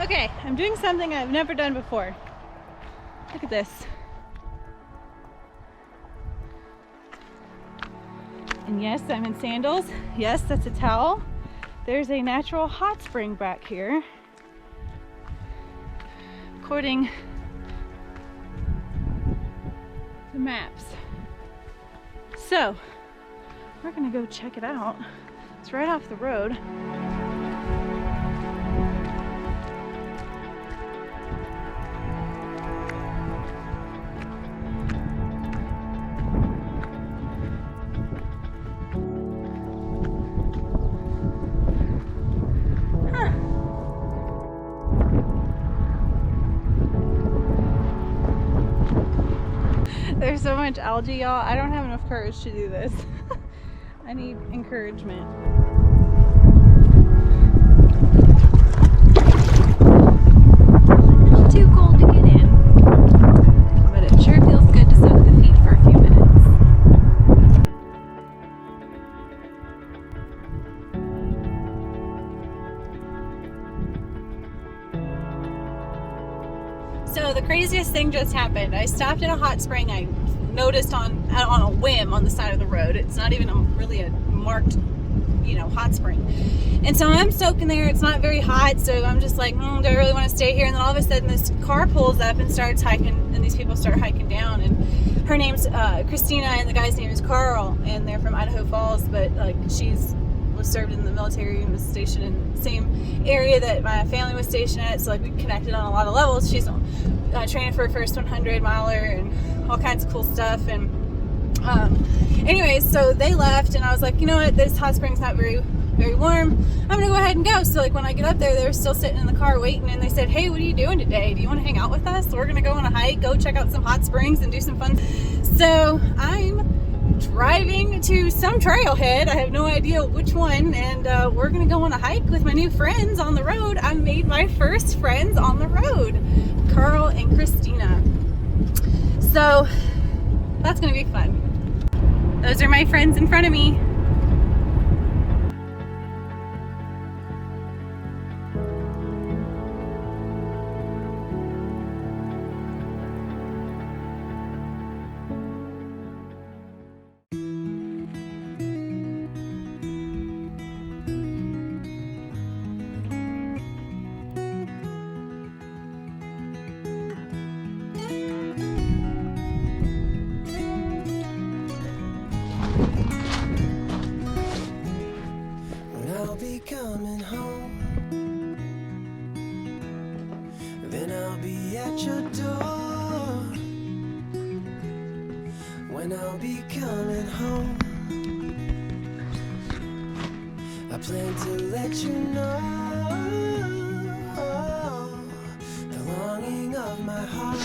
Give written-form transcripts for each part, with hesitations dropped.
Okay, I'm doing something I've never done before. Look at this. And yes, I'm in sandals. Yes, that's a towel. There's a natural hot spring back here, according to maps. So, we're gonna go check it out. It's right off the road. There's so much algae, y'all. I don't have enough courage to do this. I need encouragement. A little too cold to get in, but it sure feels good to soak the feet for a few minutes. So the craziest thing just happened. I stopped at a hot spring I noticed on a whim on the side of the road. It's not even really a marked, hot spring. And so I'm soaking there. It's not very hot, so I'm just like, do I really want to stay here? And then all of a sudden this car pulls up and starts hiking, and these people start hiking down. And her name's Christina, and the guy's name is Carl, and they're from Idaho Falls, but was served in the military and was stationed in the same area that my family was stationed at, so we connected on a lot of levels. She's training for her first 100 miler and all kinds of cool stuff. And anyways, so they left, and I was like, you know what, this hot spring's not very warm. I'm gonna go ahead and go. So when I get up there, they were still sitting in the car waiting, and they said, hey, what are you doing today? Do you want to hang out with us? We're gonna go on a hike, go check out some hot springs and do some fun. So I'm driving to some trailhead. I have no idea which one, and we're gonna go on a hike with my new friends on the road. I made my first friends on the road, Carl and Christina. So that's gonna be fun. Those are my friends in front of me. I'll be coming home, then I'll be at your door. When I'll be coming home, I plan to let you know the longing of my heart,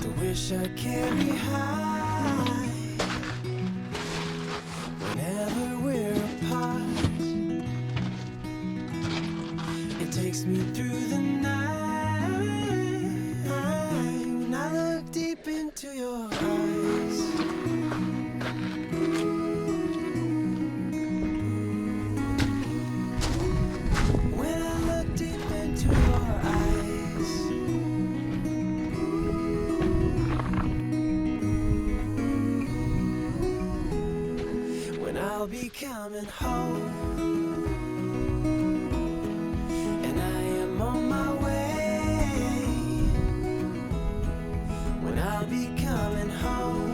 the wish I carry high. Whenever we're apart, it takes me through the night. When I look deep into your eyes, when I look deep into your eyes, when I'll be coming home, and I am on my way. When I'll be coming home,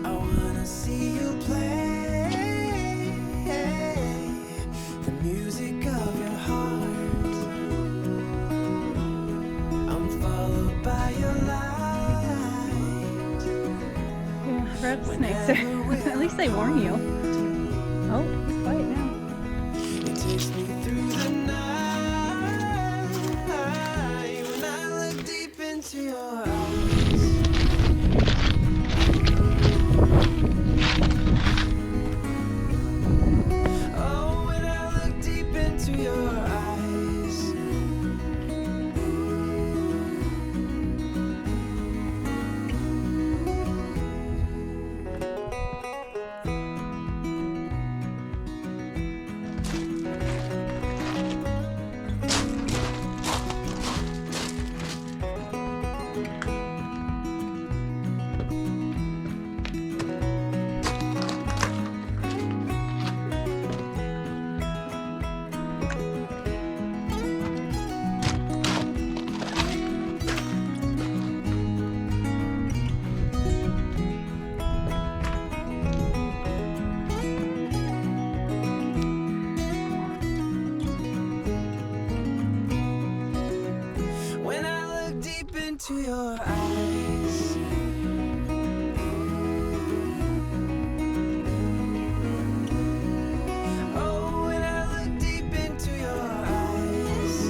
I wanna see you play the music of your heart. I'm followed by your light. Yeah, red snakes are. At least they warn you. Oh, it's quiet now. It takes me through the night. When I look deep into your eyes, oh, when I look deep into your eyes, into your eyes. Oh, when I look deep into your eyes.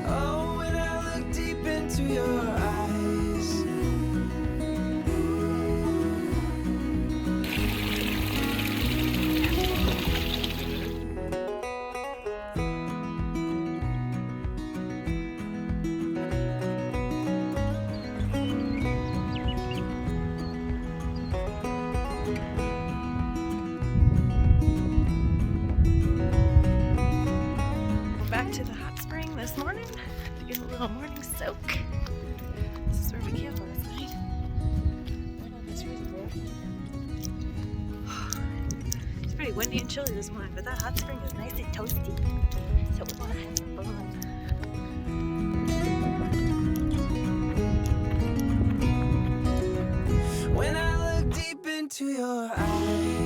Oh, when I look deep into your eyes. Back to the hot spring this morning to get a little morning soak. This is where we camped last night. Right on this reservoir. It's pretty windy and chilly this morning, but that hot spring is nice and toasty. So we want to have some fun. When I look deep into your eyes.